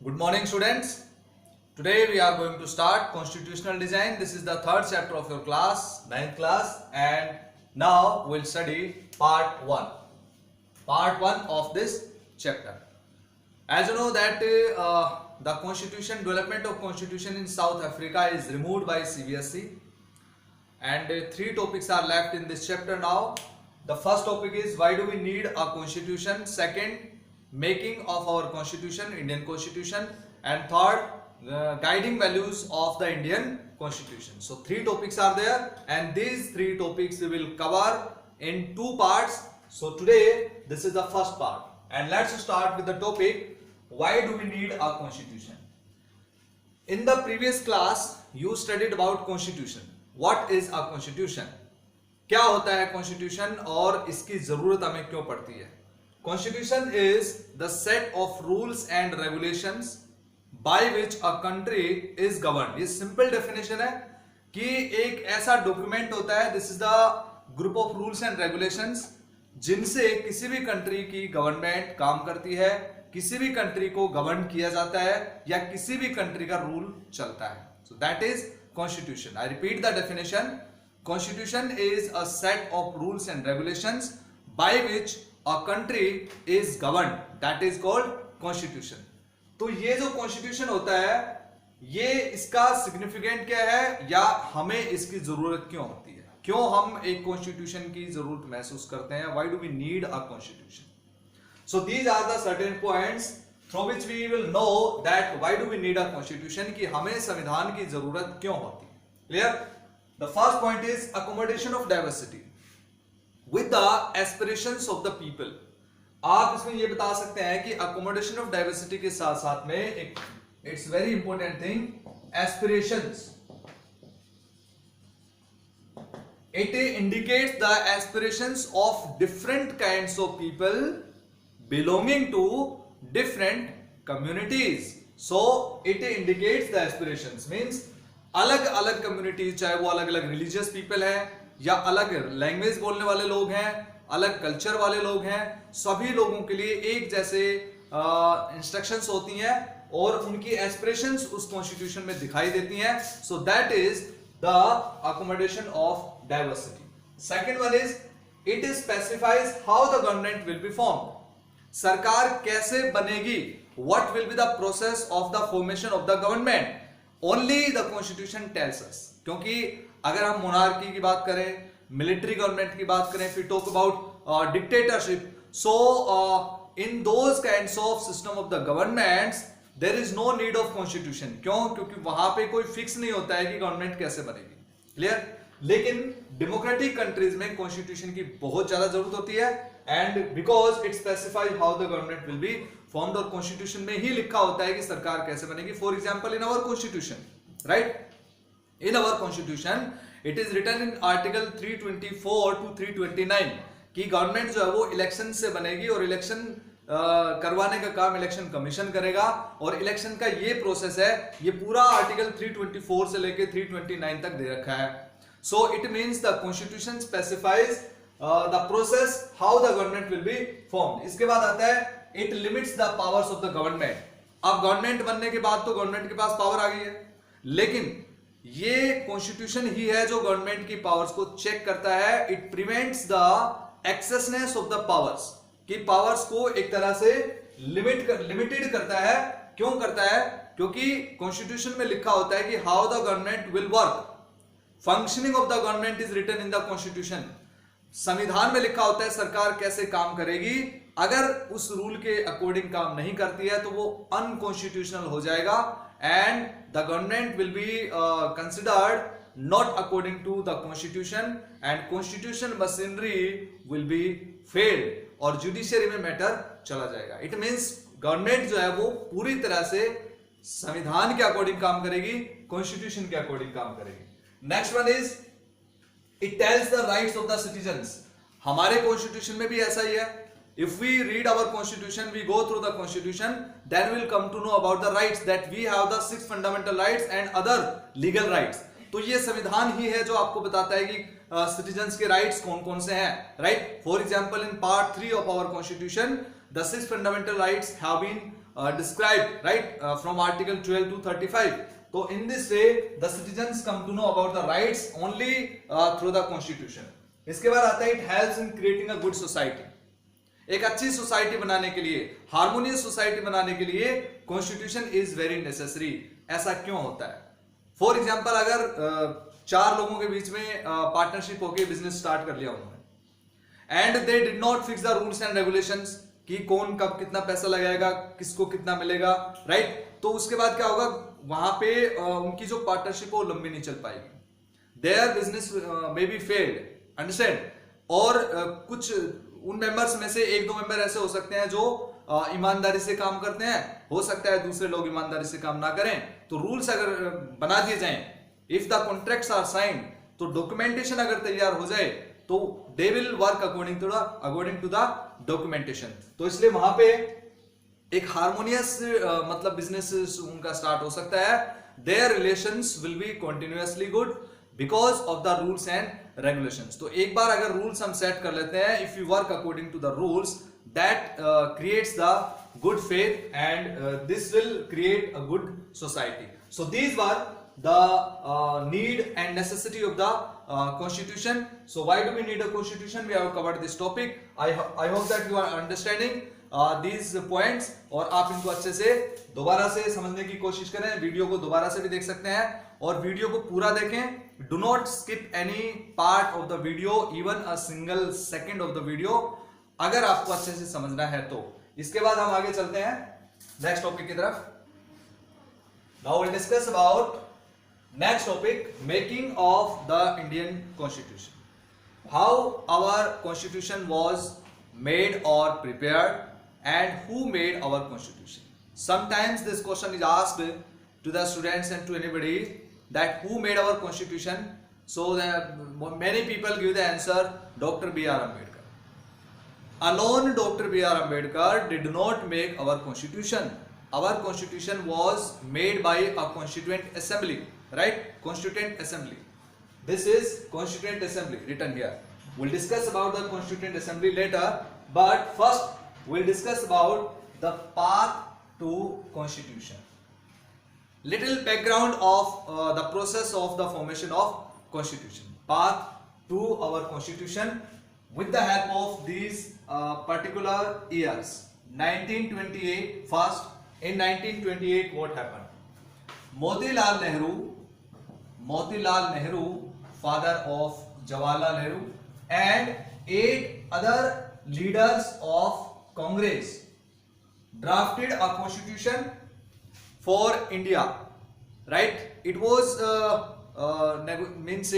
Good morning, students. Today we are going to start constitutional design. This is the third chapter of your class, 9th class, and now we'll study part 1. Part 1 of this chapter. As you know that the constitution, development of constitution in South Africa is removed by CBSE, and three topics are left in this chapter now. The first topic is why do we need a constitution? Second, making of our constitution, Indian constitution, and third, guiding values of the Indian constitution. So three topics are there, and these three topics we will cover in two parts. So today this is the first part, and let's start with the topic why do we need a constitution. In the previous class you studied about constitution. What is a constitution? क्या होता है constitution और इसकी जरूरत हमें क्यों पड़ती है? Constitution is the set of rules and regulations by which a country is governed. ये simple definition है कि एक ऐसा document होता है, this is the group of rules and regulations जिनसे किसी भी country की government काम करती है, किसी भी country को govern किया जाता है या किसी भी country का rule चलता है. So that is constitution. I repeat the definition. Constitution is a set of rules and regulations by which a country is governed. That is called constitution. तो ये जो constitution होता है, ये इसका significant क्या है या हमें इसकी जरूरत क्यों होती है? क्यों हम एक constitution की जरूरत महसूस करते हैं? Why do we need a constitution? So these are the certain points through which we will know that why do we need a constitution, कि हमें संविधान की जरूरत क्यों होती है. Clear? The first point is accommodation of diversity with the aspirations of the people. आप इसमें ये बता सकते हैं कि accommodation of diversity के साथ साथ में एक it's very important thing, aspirations. It indicates the aspirations of different kinds of people belonging to different communities. So it indicates the aspirations means अलग अलग कम्युनिटी, चाहे वो अलग अलग रिलीजियस पीपल है या अलग लैंग्वेज बोलने वाले लोग हैं, अलग कल्चर वाले लोग हैं, सभी लोगों के लिए एक जैसे इंस्ट्रक्शंस होती हैं और उनकी एस्पिरेशंस उस कॉन्स्टिट्यूशन में दिखाई देती हैं. So that is the accommodation of diversity. Second one is it specifies how the government will be formed. सरकार कैसे बनेगी? What will be the process of the formation of the government? Only the constitution tells us. क्योंकि अगर हम monarchy की बात करें, military government की बात करें, फिर talk about dictatorship, so in those kinds of system of the governments there is no need of constitution. क्यों? क्योंकि वहां पे कोई फिक्स नहीं होता है कि गवर्नमेंट कैसे बनेगी. क्लियर? लेकिन डेमोक्रेटिक कंट्रीज में कॉन्स्टिट्यूशन की बहुत ज्यादा जरूरत होती है, and because it specifies how the government will be formed. और कॉन्स्टिट्यूशन में ही लिखा होता है कि सरकार कैसे बनेगी. For example in our constitution, right, in our constitution it is written in article 324 to 329 कि गवर्नमेंट जो है वो इलेक्शन से बनेगी और इलेक्शन करवाने का काम इलेक्शन कमीशन करेगा. और इलेक्शन का ये प्रोसेस है, ये पूरा आर्टिकल 324 से लेके 329 तक दे रखा है. So it means the constitution specifies the process how the government will be formed. इसके बाद आता है it limits the powers of the government. अब गवर्नमेंट बनने के बाद तो गवर्नमेंट के पास पावर आ गई है, लेकिन ये कॉन्स्टिट्यूशन ही है जो गवर्नमेंट की पावर्स को चेक करता है. It prevents the excessness of the powers, कि पावर्स को एक तरह से लिमिटेड करता है. क्यों करता है? क्योंकि कॉन्स्टिट्यूशन में लिखा होता है कि how the government will work. Functioning of the government is written in the constitution. संविधान में लिखा होता है सरकार कैसे काम करेगी. अगर उस रूल के अकॉर्डिंग काम नहीं करती है तो वो अनकॉन्स्टिट्यूशनल हो जाएगा, and the government will be considered not according to the constitution, and constitution machinery will be failed और जुडिशियरी में मैटर चला जाएगा. इट मींस गवर्नमेंट जो है वो पूरी तरह से संविधान के अकॉर्डिंग काम करेगी, कॉन्स्टिट्यूशन के अकॉर्डिंग काम करेगी. Next one is it tells the rights of the citizens. हमारे कॉन्स्टिट्यूशन में भी ऐसा ही है. If we read our constitution, we go through the constitution, then we will come to know about the rights that we have the 6 fundamental rights and other legal rights. तो ये संविधान ही है जो आपको बताता है कि सिटीजन्स के राइट्स कौन कौन से हैं, right. For example in part 3 of our constitution the 6 fundamental rights have been described, right, from Article 12 to 35. So in this way the citizens come to know about the rights only through the constitution. इसके बाद आता है it helps in creating a good society. एक अच्छी society बनाने के लिए, harmonious society बनाने के लिए कॉन्स्टिट्यूशन इज वेरी नेसेसरी. ऐसा क्यों होता है? फॉर एग्जाम्पल, अगर 4 लोगों के बीच में पार्टनरशिप होकर बिजनेस स्टार्ट कर लिया उन्होंने, and they did not fix the rules and regulations कि कौन कब कितना पैसा लगाएगा, किसको कितना मिलेगा, राइट? तो उसके बाद क्या होगा, वहां पे उनकी जो पार्टनरशिप है वो लंबी नहीं चल पाएगी. Their business may be failed, understand? और कुछ उन मेंबर्स में से 1-2 मेंबर ऐसे हो सकते हैं जो ईमानदारी से काम करते हैं, हो सकता है दूसरे लोग ईमानदारी से काम ना करें. तो रूल्स अगर बना दिए जाएं, if the contracts are signed, तो डॉक्यूमेंटेशन अगर तैयार हो जाए तो they will work according to the documentation. तो इसलिए वहां पे एक हार्मोनियस मतलब बिजनेस उनका स्टार्ट हो सकता है. Their relations will be continuously good because of the rules and regulations. तो एक बार अगर रूल्स हम सेट कर लेते हैं, if you work according to the rules, that creates the good faith and this will create a good society. So these were the need and necessity of the constitution. So why do we need a constitution? We have covered this topic. I hope that you are understanding these points, और आप इनको अच्छे से दोबारा से समझने की कोशिश करें. वीडियो को दोबारा से भी देख सकते हैं और वीडियो को पूरा देखें. Do not skip any part of the video, even a single second of the video, अगर आपको अच्छे से समझना है तो. इसके बाद हम आगे चलते हैं नेक्स्ट टॉपिक की तरफ. Now we'll discuss about next topic, making of the Indian Constitution. How our Constitution was made or prepared, and who made our Constitution. Sometimes this question is asked to the students and to anybody that who made our Constitution. So many people give the answer, Dr. B.R. Ambedkar. Alone Dr. B.R. Ambedkar did not make our Constitution. Our Constitution was made by a Constituent Assembly. Right? Constituent Assembly. This is Constituent Assembly written here. We'll discuss about the Constituent Assembly later, but first we'll discuss about the path to Constitution. Little background of the process of the formation of Constitution. Path to our Constitution with the help of these particular years. 1928 first. In 1928 what happened? Motilal Nehru, father of Jawaharlal Nehru, and 8 other leaders of Congress drafted a constitution for India. Right? It was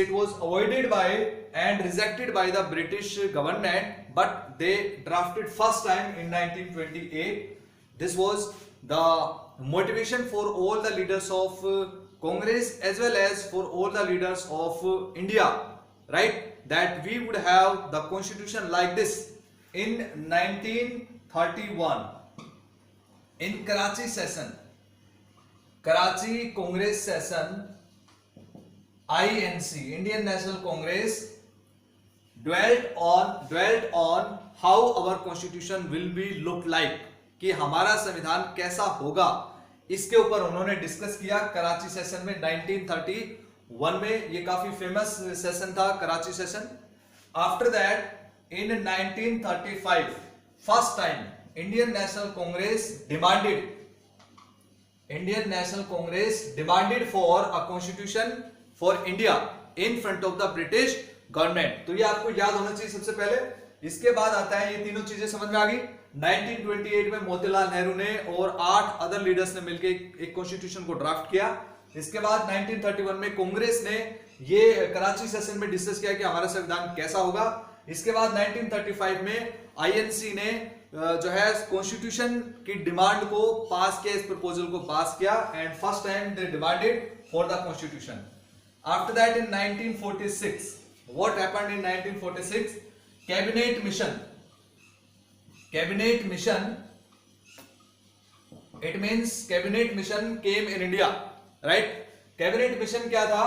it was avoided by and rejected by the British government, but they drafted first time in 1928. This was the motivation for all the leaders of Congress as well as for all the leaders of India, right? That we would have the constitution like this. In 1931 in Karachi session, Karachi Congress session, INC, Indian National Congress, dwelt on how our constitution will be look like, कि हमारा संविधान कैसा होगा. इसके ऊपर उन्होंने discuss किया Karachi session में 1931 में. ये काफी फेमस सेशन था Karachi session. After that in 1935 first time Indian national Congress demanded for a constitution for India in front of the British government. तो ये आपको याद होना चाहिए सबसे पहले. इसके बाद आता है, ये तीनों चीजें समझ में आ गई. 1928 में मोतीलाल नेहरू ने और 8 अदर लीडर्स ने मिलकर एक कॉन्स्टिट्यूशन को ड्राफ्ट किया. इसके बाद 1931 में कांग्रेस ने ये कराची सेशन में डिस्कस किया कि हमारा संविधान कैसा होगा. इसके बाद 1935 में आईएनसी ने जो है कॉन्स्टिट्यूशन की डिमांड को पास किया, इस प्रपोजल को पास किया, and first time they demanded for the constitution. After that in 1946 what happened in 1946? Cabinet mission, it means cabinet mission came in India, right? Cabinet mission क्या था?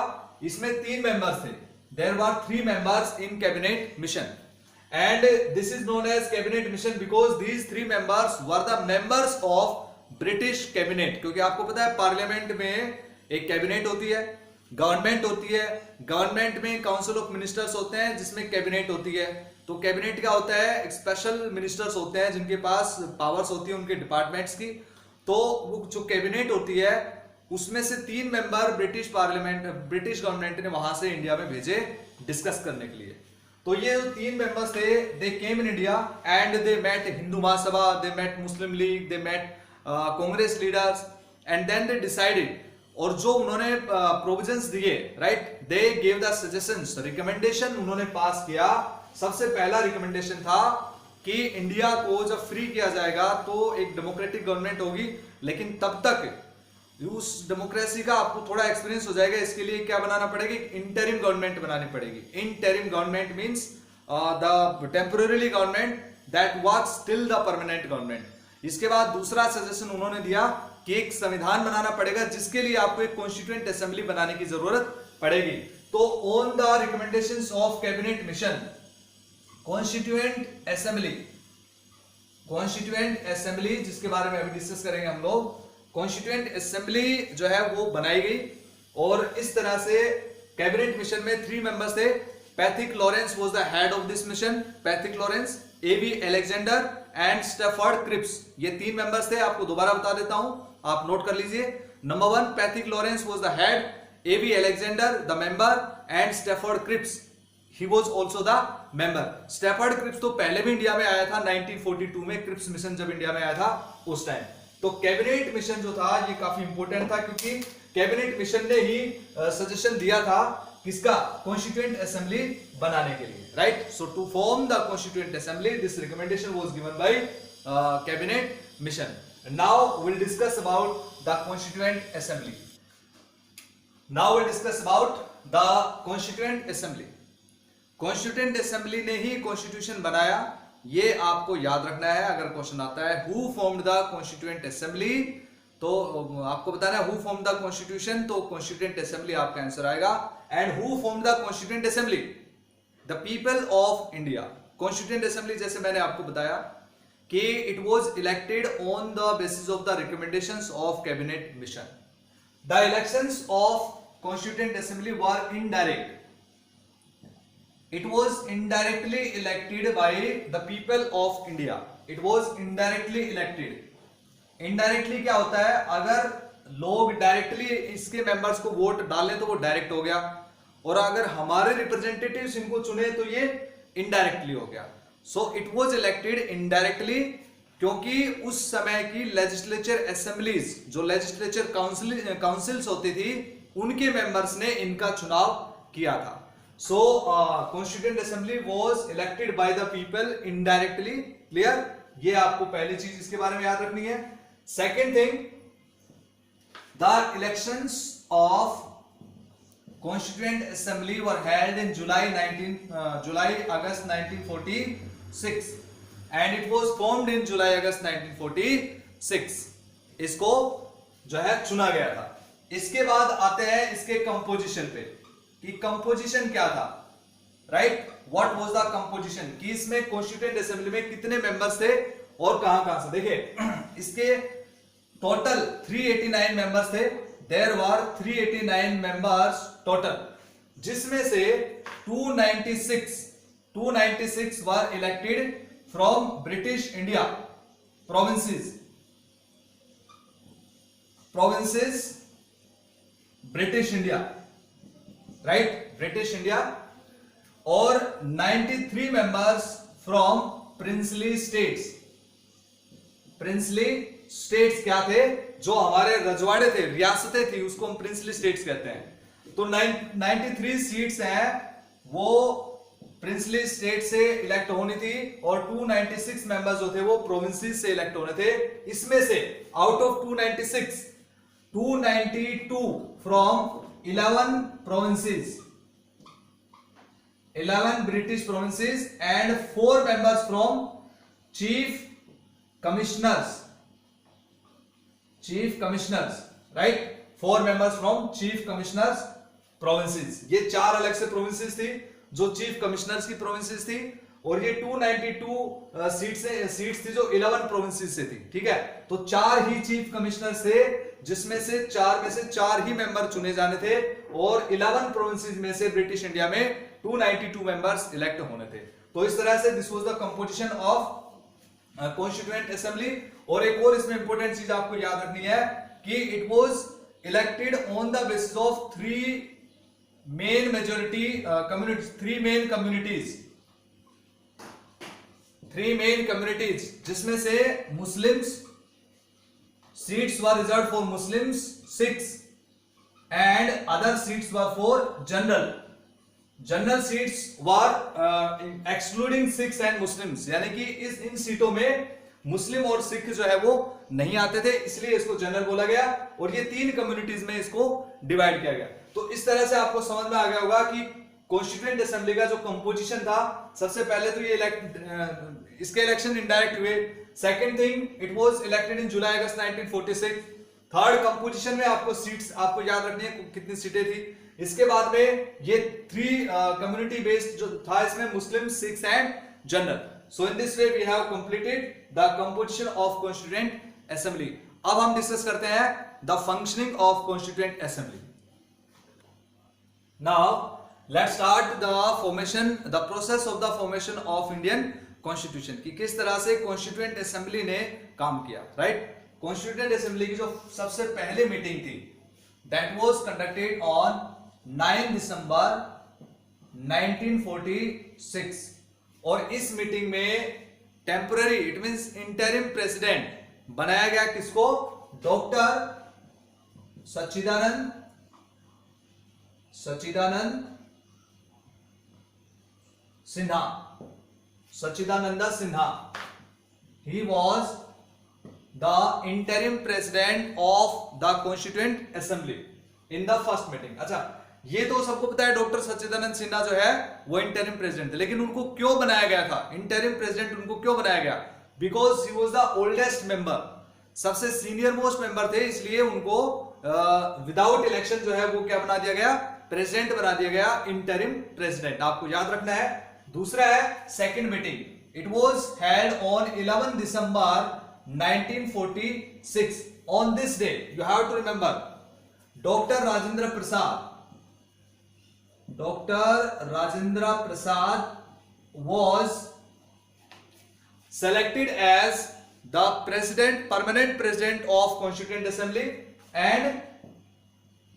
इसमें 3 members थे. There were 3 members in cabinet mission, and this is known as cabinet mission because these 3 members were the members of British cabinet, क्योंकि आपको पता है parliament में एक कैबिनेट होती है, गवर्नमेंट होती है, गवर्नमेंट में काउंसिल ऑफ मिनिस्टर्स होते हैं जिसमें कैबिनेट होती है। तो कैबिनेट क्या होता है, एक स्पेशल मिनिस्टर्स होते हैं जिनके पास पावर्स होती है उनके डिपार्टमेंट्स की। तो वो जो कैबिनेट होती है उसमें से 3 मेंबर ब्रिटिश गवर्नमेंट ने वहां से इंडिया में भेजे डिस्कस करने के लिए। तो ये जो 3 मेंबर्स थे, they came in India and they met Hindu Mahasabha, they met Muslim League, they met Congress leaders and then they decided, और जो उन्होंने प्रोविजंस दिए, right, they give the suggestions, recommendation उन्होंने पास किया। सबसे पहला रिकमेंडेशन था कि इंडिया को जब फ्री किया जाएगा तो एक डेमोक्रेटिक गवर्नमेंट होगी, लेकिन तब तक उस डेमोक्रेसी का आपको थोड़ा एक्सपीरियंस हो जाएगा, इसके लिए क्या बनाना पड़ेगा, इंटरिम गवर्नमेंट बनानी पड़ेगी। Interim government means the temporary government that works till the permanent government. इसके बाद दूसरा सजेशन उन्होंने दिया कि एक संविधान बनाना पड़ेगा जिसके लिए आपको एक कॉन्स्टिट्यूएंट असेंबली बनाने की जरूरत पड़ेगी। तो on the recommendations of cabinet mission, constituent assembly जिसके बारे में अभी डिस्कस करेंगे हम लोग, कॉन्स्टिट्यूएंट असेंबली जो है वो बनाई गई। और इस तरह से कैबिनेट मिशन में 3 मेंबर्स थे। Pethick Lawrence was the head of this mission, Pethick Lawrence, AB Alexander and Stafford Cripps, ये 3 मेंबर्स थे। आपको दोबारा बता देता हूं, आप नोट कर लीजिए। Number 1 Pethick Lawrence was the head, AB Alexander the member and Stafford Cripps he was also the member। Stafford Cripps तो पहले भी इंडिया में आया था 1942 में, क्रिप्स मिशन जब इंडिया में आया था उस टाइम। तो कैबिनेट मिशन जो था ये काफी इंपॉर्टेंट था, क्योंकि कैबिनेट मिशन ने ही सजेशन दिया था किसका, कॉन्स्टिट्यूएंट असेंबली बनाने के लिए, right. So to form the constituent assembly this recommendation was given by cabinet mission. Now will discuss about the constituent assembly. Now will discuss about the constituent assembly. Constituent assembly ने ही constitution बनाया, ये आपको याद रखना है। अगर question आता है who formed the constituent assembly, तो आपको बताना है हु फॉर्म्ड द कॉन्स्टिट्यूशन, तो कॉन्स्टिट्यूएंट असेंबली आपका आंसर आएगा। And who formed the constituent assembly, the people of India. Constituent assembly जैसे मैंने आपको बताया कि it was elected on the basis of the recommendations of cabinet mission. The elections of constituent assembly were indirect. It was indirectly elected by the people of India. It was indirectly elected. Indirectly क्या होता है, अगर लोग directly इसके members को vote डालें तो वो डायरेक्ट हो गया, और अगर हमारे रिप्रेजेंटेटिव्स इनको चुने तो ये इनडायरेक्टली हो गया। So it was elected indirectly, क्योंकि उस समय की लेजिस्लेचर असेंबलीज, जो लेजिस्लेचर काउंसिल्स होती थी, उनके मेंबर्स ने इनका चुनाव किया था। So Constituent Assembly was elected by the people indirectly। Clear? ये आपको पहली चीज इसके बारे में याद रखनी है। Second thing, the elections of Constituent Assembly were held in July-August 1946 and it was formed in July-August 1946। इसको जो है चुना गया था। इसके बाद आते हैं इसके कंपोजिशन पे कि कंपोजिशन क्या था, right, what was the composition, कि इसमें कॉन्स्टिट्यूएंट असेंबली में कितने मेंबर्स थे और कहां से। देखिए इसके टोटल 389 मेंबर्स थे। देयर वर 389 मेंबर्स टोटल, जिसमें से 296 were elected from British India provinces British India, right, British India, और 93 members from princely states. Princely states क्या थे, जो हमारे रजवाड़े थे, रियासतें थी, उसको हम प्रिंसली स्टेट्स कहते हैं। तो 93 सीट्स हैं वो प्रिंसली स्टेट से इलेक्ट होनी थी, और 296 मेंबर्स जो थे वो प्रोविंसेस से इलेक्ट होने थे। इसमें से out of 296, 292 from 11 provinces, 11 British provinces and 4 members from chief commissioners, right, 4 members from chief commissioners provinces। ये 4 अलग से provinces थी जो chief commissioners की provinces थी, और ये 292 सीट्स थी जो 11 प्रोविंसेस से थी, ठीक है। तो 4 ही चीफ कमिश्नर थे, जिसमें से 4 में से 4 ही मेंबर चुने जाने थे, और 11 प्रोविंसेस में से ब्रिटिश इंडिया में 292 मेंबर्स इलेक्ट होने थे। तो इस तरह से this was the composition of constituent assembly. और एक और इसमें इंपॉर्टेंट चीज आपको याद रखनी है कि it was elected on the basis of 3 main majority communities, 3 main communities, जिसमें से Muslims, seats were reserve for Muslims 6 and other seats were for general seats were excluding Sikhs and Muslims, यानी कि इन सीटों में मुस्लिम और सिख जो है वो नहीं आते थे, इसलिए इसको जनरल बोला गया, और ये 3 कम्युनिटीज में इसको डिवाइड किया गया। तो इस तरह से आपको समझ में आ गया होगा कि कॉन्स्टिट्यूएंट असेंबली का जो कंपोजिशन था, सबसे पहले तो ये इसके इलेक्शन इनडायरेक्ट हुए। Second thing, it was elected in July August 1946। Third, composition में आपको सीट्स आपको याद रखनी है कितनी सीटें थी। इसके बाद में ये 3 कम्युनिटी बेस्ड जो था, इसमें Muslim, Sikhs and general. So in this way we have completed the composition of constituent Assembly. अब हम डिस्कस करते हैं the functioning of constituent assembly. Now let's start the process of the formation of Indian Constitution, कि किस तरह से constituent assembly ने काम किया, राइट। कॉन्स्टिट्यूएंट असेंबली की जो सबसे पहले मीटिंग थी, दैट वाज कंडक्टेड ऑन 9 दिसंबर 1946, और इस मीटिंग में temporary, it means interim president बनाया गया किसको? Doctor Sachchidanand Sinha. He was the interim president of the Constituent Assembly in the first meeting। अच्छा, ये तो सबको पता है, डॉक्टर सच्चिदानंद सिन्हा जो है वो इंटरिम प्रेसिडेंट थे, लेकिन उनको क्यों बनाया गया था इंटरिम प्रेसिडेंट? उनको क्यों बनाया गया? Because he was the oldest member, सबसे सीनियर मोस्ट मेंबर थे, इसलिए उनको विदाउट इलेक्शन जो है वो क्या बना दिया गया? प्रेसिडेंट बना दिया गया, इंटरिम प्रेसिडेंट। आपको याद रखना है। दूसरा है second meeting, it was held on 11 December 1946। On this day you have to remember, doctor Rajendra Prasad was selected as the permanent president of Constituent Assembly, and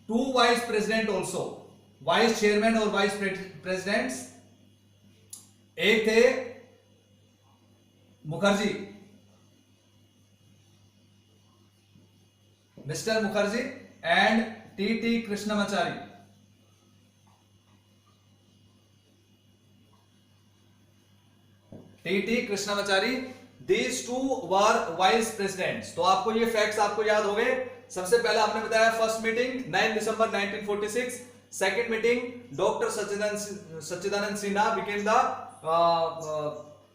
2 vice president also, vice chairman और vice presidents। एक थे Mukherjee, mister Mukherjee, and T Krishnamachari. Krishnamachari, these 2 were vice presidents। तो आपको ये facts आपको याद हो गए। सबसे पहले आपने बताया first meeting 9 December 1946, second meeting doctor Sachchidanand Sinha became the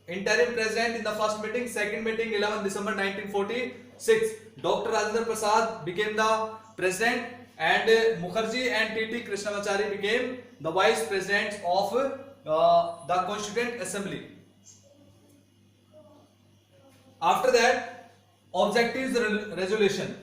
interim president in the first meeting, second meeting 11 December 1946, Dr. Rajendra Prasad became the president, and Mukherjee and T Krishnamachari became the vice presidents of the Constituent Assembly। After that, objectives resolution।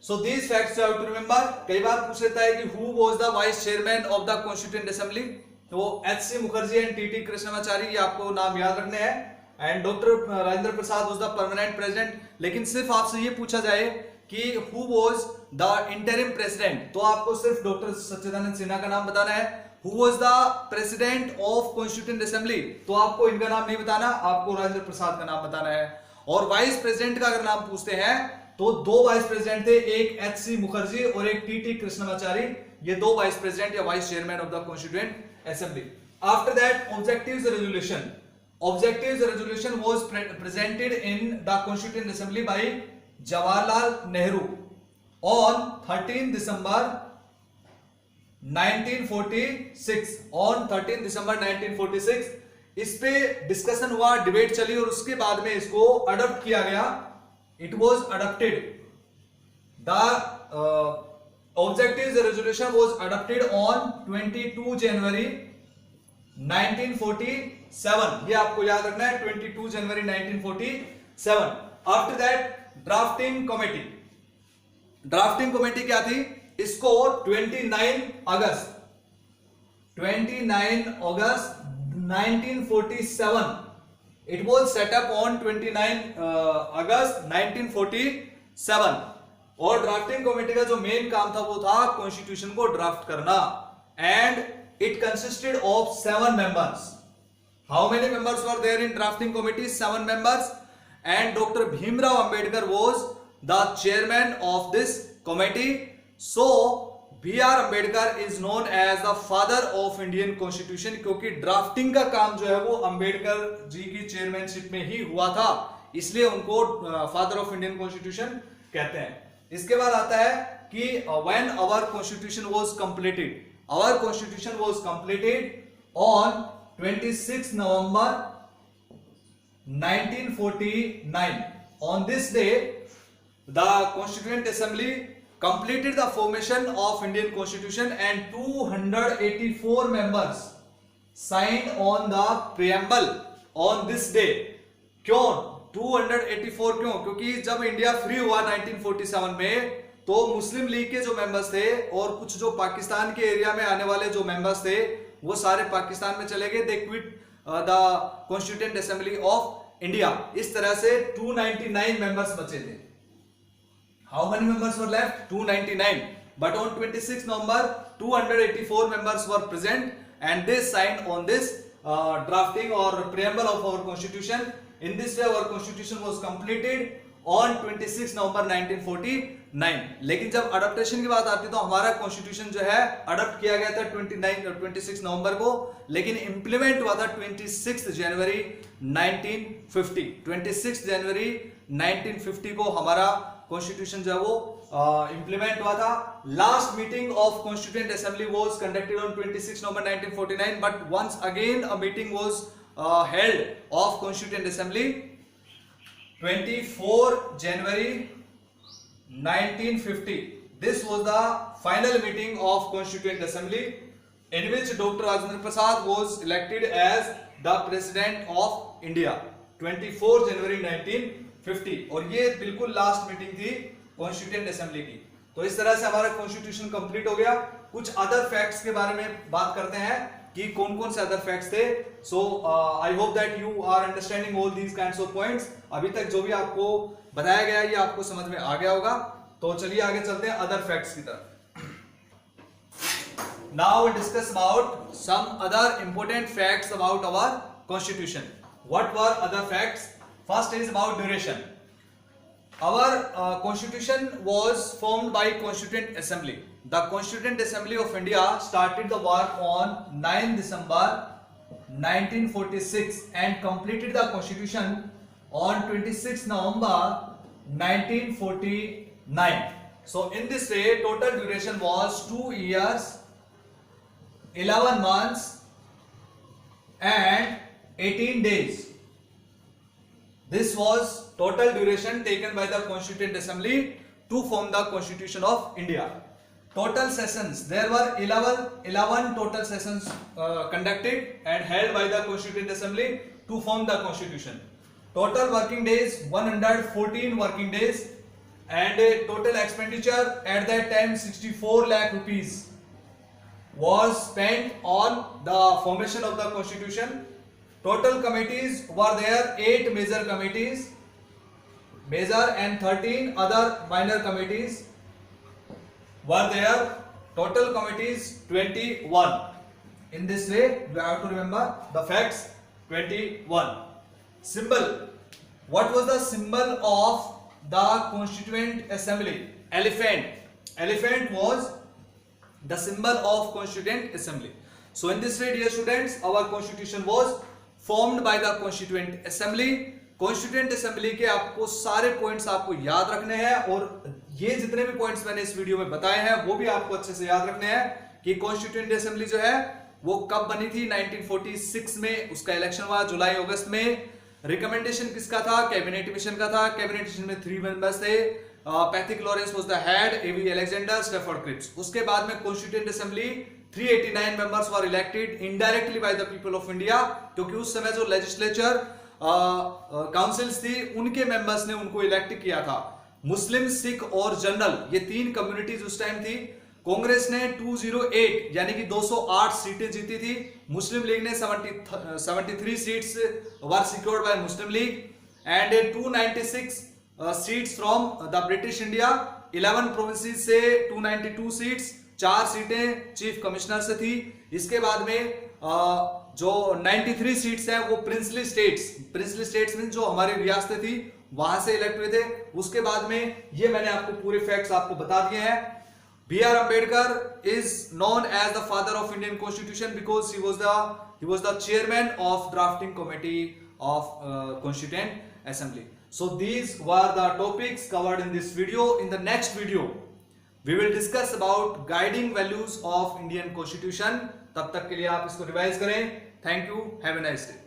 So these facts you have to remember। कई बार पूछ लेता है कि who was the vice chairman of the Constituent Assembly, तो H.C. Mukherjee and T Krishnamachari, ये आपको नाम याद रखने हैं, and doctor Rajendra Prasad was the permanent president. लेकिन सिर्फ आपसे ये पूछा जाए कि who was the interim president, तो आपको सिर्फ डॉक्टर सच्चिदानंद सिन्हा का नाम बताना है। Who was the president of constituent assembly, तो आपको इनका नाम नहीं बताना, आपको राजेंद्र प्रसाद का नाम बताना है। और वाइस प्रेसिडेंट का अगर नाम पूछते हैं तो 2 वाइस प्रेसिडेंट थे, एक H.C. मुखर्जी और एक टी कृष्णमाचारी। ये 2 वाइस प्रेसिडेंट या vice chairman of the constituent Assembly। After that, objectives resolution was presented in the Constituent Assembly by Jawaharlal Nehru on 13 December 1946। On 13 December 1946 इस पे डिस्कशन हुआ, डिबेट चली, और उसके बाद में इसको अडॉप्ट किया गया। It was adopted, the objectives resolution was adopted on 22 January 1947, ये आपको याद रखना है, 22 जनवरी 1947। After that drafting committee, drafting committee क्या थी, इसको 29 अगस्त 1947 it was set up on 29 अगस्त 1947। और ड्राफ्टिंग कमेटी का जो मेन काम था वो था कॉन्स्टिट्यूशन को ड्राफ्ट करना, and it consisted of 7 members। How many members were there in drafting committee? 7 members, and Dr. Bhimrao Ambedkar was the chairman of this committee। So B.R. Ambedkar is known as the father of Indian Constitution, क्योंकि drafting का काम जो है वो अंबेडकर जी की chairmanship में ही हुआ था, इसलिए उनको फादर ऑफ इंडियन कॉन्स्टिट्यूशन कहते हैं। इसके बाद आता है कि when our constitution was completed, our constitution was completed on 26 November 1949। On this day the Constituent Assembly completed the formation of Indian Constitution and 284 members signed on the preamble on this day। क्यों 284? क्यों? क्योंकि जब India free हुआ 1947 में, तो मुस्लिम league के जो members थे और कुछ जो पाकिस्तान के एरिया में आने वाले जो मेंबर्स थे वो सारे पाकिस्तान में चले गए। They quit the constituent Assembly of India. इस तरह से 299 मेंबर्स बचे थे। How many members were left? 299. But on 26 November, 284 members were present, and they signed on this drafting or preamble of our constitution। In this way, our constitution was completed on 26 November 1949। लेकिन जब adaptation की बात आती है तो हमारा constitution जो है अडॉप्ट किया गया था 26 नवंबर को, लेकिन इंप्लीमेंट हुआ था 26 जनवरी 1950। 26 जनवरी 1950 को हमारा कॉन्स्टिट्यूशन जो है वो इंप्लीमेंट हुआ था। Last meeting of constituent assembly was conducted on 26 November 1949, but once again a meeting was held of constituent assembly 24 January 1950। This was the final meeting of Constituent Assembly in which Dr. Rajendra Prasad was elected as the President of India 24 January 1950। और ये बिल्कुल last meeting थी constituent assembly की। तो इस तरह से हमारा कॉन्स्टिट्यूशन कंप्लीट हो गया। कुछ अदर फैक्ट्स के बारे में बात करते हैं कि कौन कौन से अदर फैक्ट्स थे। So I hope that you are understanding all these kinds of points. अभी तक जो भी आपको बताया गया ये आपको समझ में आ गया होगा। तो चलिए आगे चलते हैं अदर फैक्ट्स की तरफ। Now we discuss about some other important facts about our constitution. What were other facts? First is about duration. Our constitution was formed by Constituent Assembly. The Constituent Assembly of India started the work on 9 December 1946 and completed the constitution on 26 November 1949. So in this way, total duration was 2 years, 11 months and 18 days. This was total duration taken by the Constituent Assembly to form the Constitution of India. Total sessions, there were 11 total sessions conducted and held by the Constituent Assembly to form the Constitution. Total working days 114 working days, and total expenditure at that time 64 lakh rupees was spent on the formation of the Constitution. Total committees were there 8 major committees, major and 13 other minor committees were there. Total committees 21. In this way you have to remember the facts 21. Symbol. What was the symbol of the Constituent Assembly? Elephant. Elephant was the symbol of Constituent Assembly. So in this way, dear students, our constitution was formed by the Constituent Assembly. Constituent Assembly के आपको सारे points आपको याद रखने हैं, और ये जितने भी पॉइंट्स मैंने इस वीडियो में बताए हैं वो भी आपको अच्छे से याद रखने हैं कि Constituent Assembly जो है वो कब बनी थी। 1946 में उसका इलेक्शन हुआ, जुलाई अगस्त में। रिकमेंडेशन किसका था? कैबिनेट मिशन का था। कैबिनेट मिशन में 3 मेंबर्स थे, Pethick Lawrence was the head, A V Alexander, Stafford Cripps. उसके बाद में constituent assembly 389 members were elected indirectly by the people of India, क्योंकि उस समय जो लेजिस्लेचर काउंसिल्स थी उनके मेंबर्स ने उनको इलेक्ट किया था। मुस्लिम, सिख और जनरल, ये 3 कम्युनिटीज उस टाइम थी। कांग्रेस ने 208 यानी कि 208 सीटें जीती थी। मुस्लिम लीग ने 73 seats were secured by Muslim league and 296 seats from the British India. 11 provinces से 292 सीट्स, 4 सीटें चीफ कमिश्नर से थी। इसके बाद में जो 93 सीट्स हैं वो प्रिंसली स्टेट्स में जो हमारी रियासतें थी वहां से इलेक्ट हुए थे। उसके बाद में ये मैंने आपको पूरे फैक्ट्स आपको बता दिए हैं। B R Ambedkar is known as the father of Indian constitution because he was the chairman of drafting committee of constituent assembly. So these were the topics covered in this video. In the next video, we will discuss about guiding values of Indian Constitution. तब तक के लिए आप इसको revise करें। Thank you. Have a nice day.